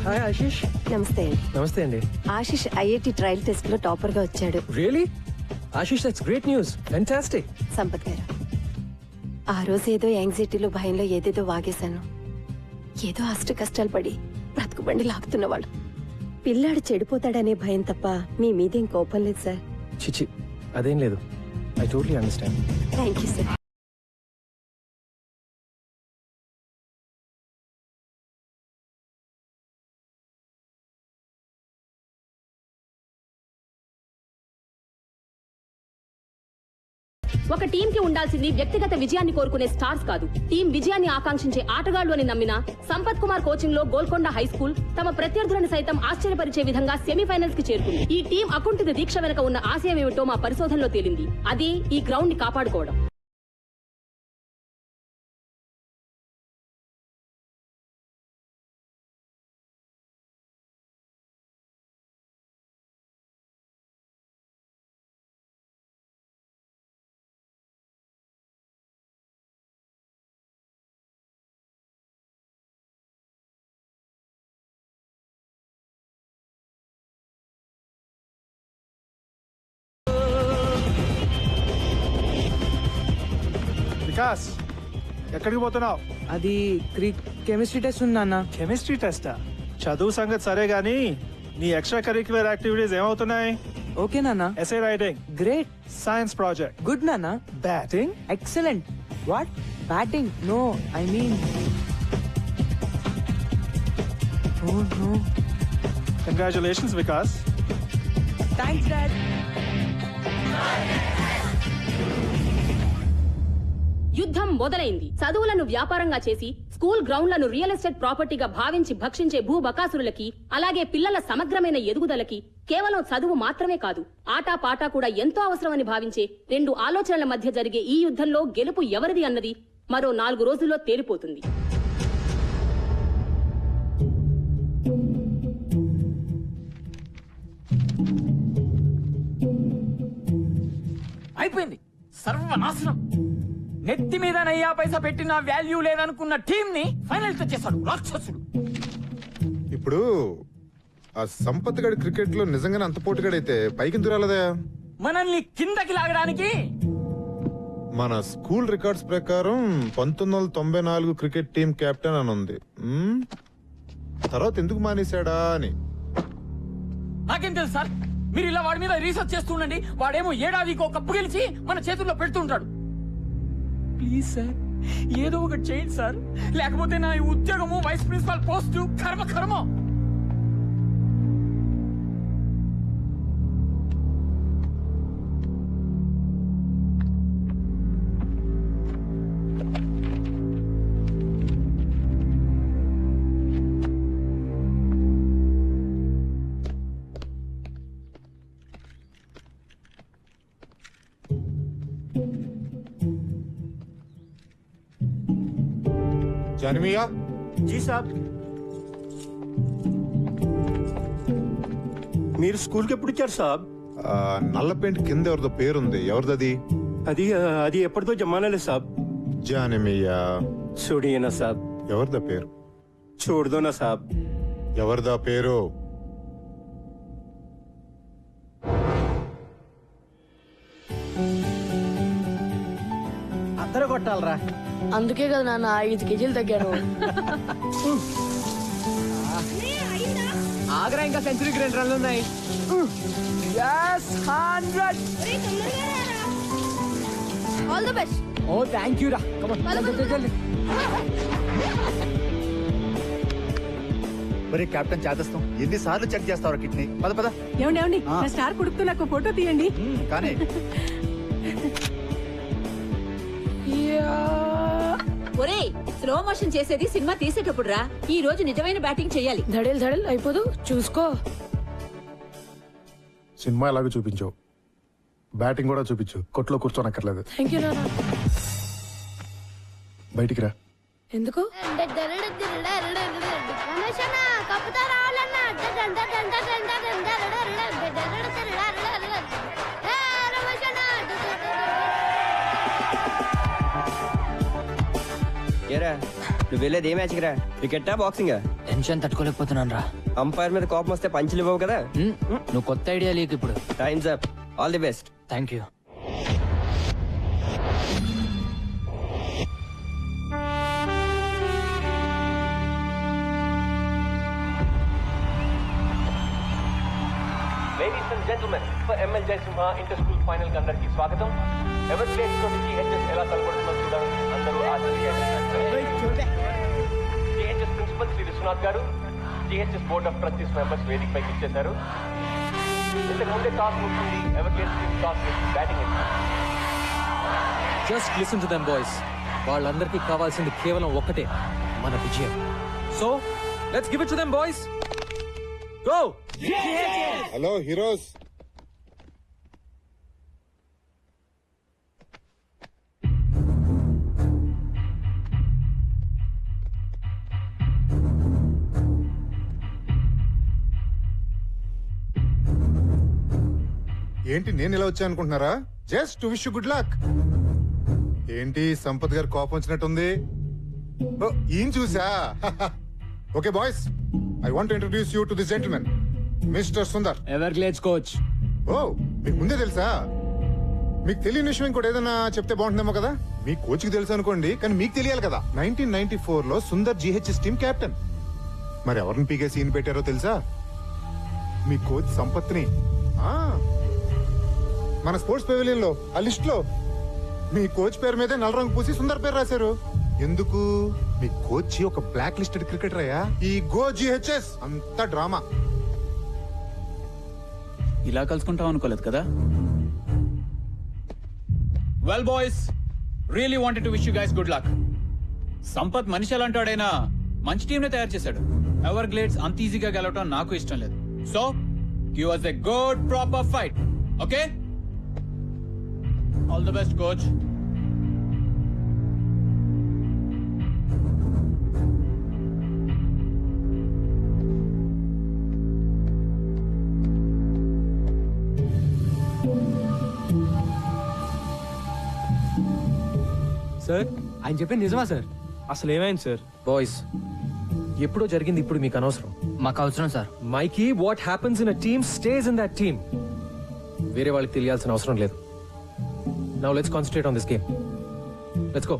Hi Ashish. నమస్తే అండి. నమస్తే అండి. ఆశిష్ ఐఐటి ట్రయల్ టెస్ట్ లో టాపర్ గా వచ్చాడు. Really? Ashish, that's great news. Fantastic. Sampath గారు, ఆ రోజు ఏదో యాంగ్జైటీలో భయంలో ఏదేదో వాగేశాను. ఏదో అష్ట కష్టాలు పడి బ్రతుకుబండి లాగుతున్నవాడు. పిల్లాడు చెడిపోతాడనే భయం తప్ప మీ మీదేం కోపం లేదు సార్. చిచి, అదేం లేదు. I totally understand. Thank you sir. ఒక టీం కి ఉండాల్సింది వ్యక్తిగత విజయాన్ని కోరుకునే స్టార్స్ కాదు, టీం విజయాన్ని ఆకాంక్షించే ఆటగాళ్లు అని నమ్మిన సంపత్ కుమార్ కోచింగ్ లో గోల్కొండ హై స్కూల్ తమ ప్రత్యర్థులను సైతం ఆశ్చర్యపరిచే విధంగా సెమీఫైనల్స్ కి చేరుకుంది. ఈ టీం అకుంఠిత దీక్ష వెనుక ఉన్న ఆశయం ఏమిటో మా పరిశోధనలో తేలింది. అదే ఈ గ్రౌండ్ ని కాపాడుకోవడం. వికాస్, ఎక్కడికి పోతున్నావు? అది కెమిస్ట్రీ టెస్ట్ ఉంది అన్న. కెమిస్ట్రీ టెస్టా? చదువు సంగతి సరే గానీ నీ ఎక్స్ట్రా కరిక్యులర్ యాక్టివిటీస్ ఏమవుతున్నాయి? ఓకే నాన్న. SA writing great. Science project good నాన్న. Batting excellent. What? Batting? No, I mean oh no. Congratulations Vikas. Thanks dad. యుద్ధం మొదలైంది. చదువులను వ్యాపారంగా చేసి స్కూల్ గ్రౌండ్లను రియల్ ఎస్టేట్ ప్రాపర్టీగా భావించి భక్షించే భూబకాసురులకి, అలాగే పిల్లల సమగ్రమైన ఎదుగుదలకి కేవలం చదువు మాత్రమే కాదు, ఆటా పాటా కూడా ఎంతో అవసరమని భావించే రెండు ఆలోచనల మధ్య జరిగే ఈ యుద్ధంలో గెలుపు ఎవరిది అన్నది మరో 4 రోజుల్లో తేలిపోతుంది. అయిపోయింది. సర్వనాశనం. నెత్తి మీద నయ్యా పైసా పెట్టిన వాల్యూ లేదనుకున్న టీం ని ఫైనల్ తెచ్చేశాడు రాక్షసుడు. ఇప్పుడు ఆ సంపత్ గడి క్రికెట్ లో నిజంగానే అంత పోటుగాడైతే పైకి దురాలదా? మనల్ని కిందకి లాగడానికి మన స్కూల్ రికార్డ్స్ ప్రకారం 1994 క్రికెట్ టీం కెప్టెన్ అని ఉంది. తర్వాత ఎందుకు మానేశాడా అని. నాకేం తెలుసు సార్, మీరు ఇలా వాడి మీద రీసెర్చ్ చేస్తుండండి. వాడేమో ఏడాదికి కప్పు గెలిచి మన చేతుల్లో పెడుతుంటాడు. ప్లీజ్ సార్, ఏదో ఒకటి చేయండి సార్, లేకపోతే నా ఉద్యోగము వైస్ ప్రిన్సిపాల్ పోస్టు కర్మ. జానమియా? జీ సాబ్. మీరు స్కూల్కి ఎప్పుడు వచ్చారు సాబ్? నల్ల పెయింట్ కింద ఎవరిదో పేరుంది, ఎవరిదది? అది ఎప్పటిదో జమానాలే సాబ్. జానమియా చూడియనా సాబ్. ఎవరిదా పేరు? చూడదోనా సాబ్. ఎవరిదా పేరు? అందరూ కొట్టాలరా. అందుకే కదా నాన్న 5 కేజీలు తగ్గాను. ఆగ్రా ఇంకా సెంచరీకి 2 రన్లు ఉన్నాయి. 100. All the best. Oh thank you రా. కమ్ ఆన్, జల్దీ. మరి కెప్టెన్ చేదస్తాం ఎన్నిసార్లు చెక్ చేస్తావు కిడ్నీ పద పద ఏమండి ఆ. నా స్టార్ కొడుకుతో నాకు ఫోటో తీయండి. కానీ ఒరే స్లో మోషన్ చేసేది సినిమా తీసేటప్పుడు రా. ఈ రోజు నిజమైన బ్యాటింగ్ చెయ్యాలి. ధడేల్ ధడేల్ అయిపోదు చూసుకో. సినిమా ఎలాగో చూపించావు, బ్యాటింగ్ కూడా చూపించు. కొట్లో కూర్చోనక్కర్లేదు. థ్యాంక్ యూ నాన్న. బయటికి రా. ఎందుకు? ఏరా నువ్వు వెళ్ళేది ఏ మ్యాచ్కి రా? క్రికెటా బాక్సింగా? టెన్షన్ తట్టుకోలేకపోతున్నాను రా. అంపైర్ మీద కోపం వస్తే పంచులు ఇవ్వవు కదా. నువ్వు కొత్త ఐడియా లేకు ఇప్పుడు. Time's up. All the best. Thank you. Ladies and gentlemen, for ML Jayasimha inter school final కి అందరికీ స్వాగతం. ఎవరి ప్లేస్ తోటి జిహెచ్ఎస్ ఎలా తలపడుతుందో చూడాలని అందరూ జిహెచ్ఎస్ ప్రిన్సిపల్ శ్రీ విశ్వనాథ్ గారు, GHS board of trustees members వేదిక పైకి ఇచ్చేశారు. ఇంతకు ముందే టాస్ ముగిసింది. ఎవరి place toss batting just listen to them boys. వాళ్ళందరికీ కావాల్సింది కేవలం ఒక్కటే, మన విజయం. So let's give it to them boys. Go! Hello heroes. ఏంటి నేను ఇలా వచ్చా అనుకుంటున్నారా? Just to wish good luck. ఏంటి సంపత్ గారు కోపం వచ్చినట్టుంది? ఓ, ఈయన చూసా. Okay boys, I want introduce you to this gentlemen, mister Sundar. Everglades coach. ఓ, మీకు ముందే తెలుసా? మీకు తెలియని విషయం ఇంకోటి ఏదైనా చెప్తే బాగుంటుందేమో కదా. మీ కోచ్కి తెలుసు అనుకోండి, కానీ మీకు తెలియాలి కదా. 1994 లో సుందర్ జిహెచ్ఎస్ టీమ్ కెప్టెన్. మరి ఎవరిని పీకే సీన్ పెట్టారో తెలుసా? మీ కోచ్ సంపత్ని. ఆ, మన స్పోర్ట్స్ పెవిలియన్ లో ఆ లిస్ట్ లో మీ కోచ్ పేరు మీదే నల్ల రంగు పూసి సుందర్ పేరు రాశారు. ఎందుకు? మీ కోచ్ ఒక బ్లాక్ లిస్టెడ్ క్రికెటర్ అయ్యా. ఈ గో జిహెచ్ఎస్ అంత డ్రామా. ఇలా కలుసుకుంటాం అనుకోలేదు కదా. Well boys, really wanted to wish you guys good luck. Sampath మనిషి ఎలాంటాడైనా మంచి టీం ని తయారు చేశాడు. ఎవర్ గ్లేడ్స్ అంత ఈజీగా గెలవటం నాకు ఇష్టం లేదు. So give us a good proper fight. Okay? All the best, coach. Sir, ఆయన చెప్పింది నిజమా సార్? అసలు ఏమైంది సార్? బాయ్స్, ఎప్పుడో జరిగింది, ఇప్పుడు మీకు అనవసరం. మాకు అవసరం sir. Mikey, what happens in a team stays in that team. వేరే వాళ్ళకి తెలియాల్సిన అవసరం లేదు. Now let's concentrate on this game. Let's go.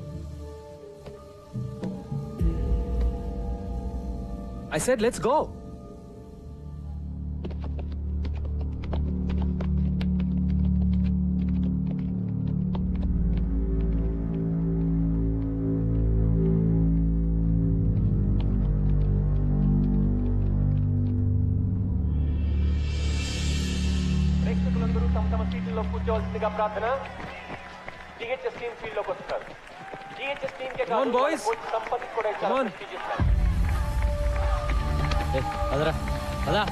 I said let's go. ప్రేక్షకులందరూ తమ తమ సీట్లలో కూర్చోవలసిందిగా ప్రార్థన. జిహెచ్ఎస్ టీమ్ ఫీల్డ్ లోకి వస్తున్నారు. జిహెచ్ఎస్ టీమ్ కే కాదు, కోచ్ సంపత్ కూడా చాలా ప్రెస్టీజియస్ మ్యాచ్. అదరా అదా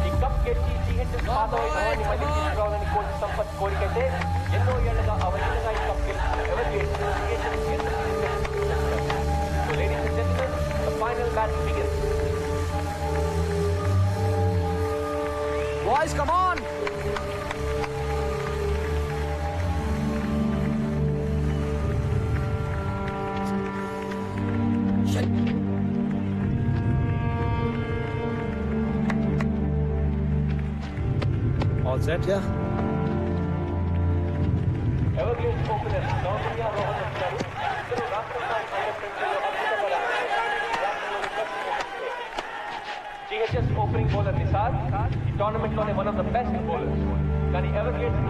ఈ కప్ గెలిచి జిహెచ్ఎస్ పాత వైభవాన్ని మళ్ళీ తీసుకురావాలని కోచ్ సంపత్ కోరికైతే ఎన్నో ఏళ్లుగా అవలీలగా ఈ కప్ గెలిచిన ఎవరు ladies and gentlemen, the final match begins. Boys come on. All set? Yeah. Everglades opener Navya Rohan వచ్చారు. ఇద్దరు రాష్ట్ర స్థాయి ఫైనల్ ఫ్రెండ్స్లో అద్భుతంగా జిహెచ్ఎస్ ఓపెనింగ్ బౌలర్ నిసార్ ఈ టోర్నమెంట్ లోనే one of the best bowlers. కానీ Everglades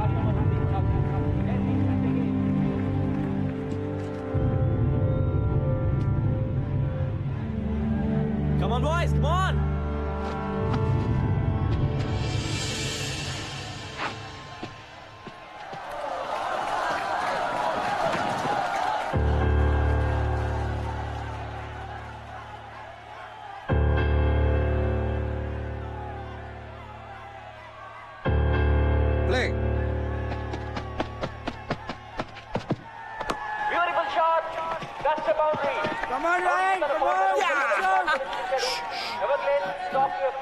Come on boys, come on. ఎవరు లేట్ స్టాప్ యువర్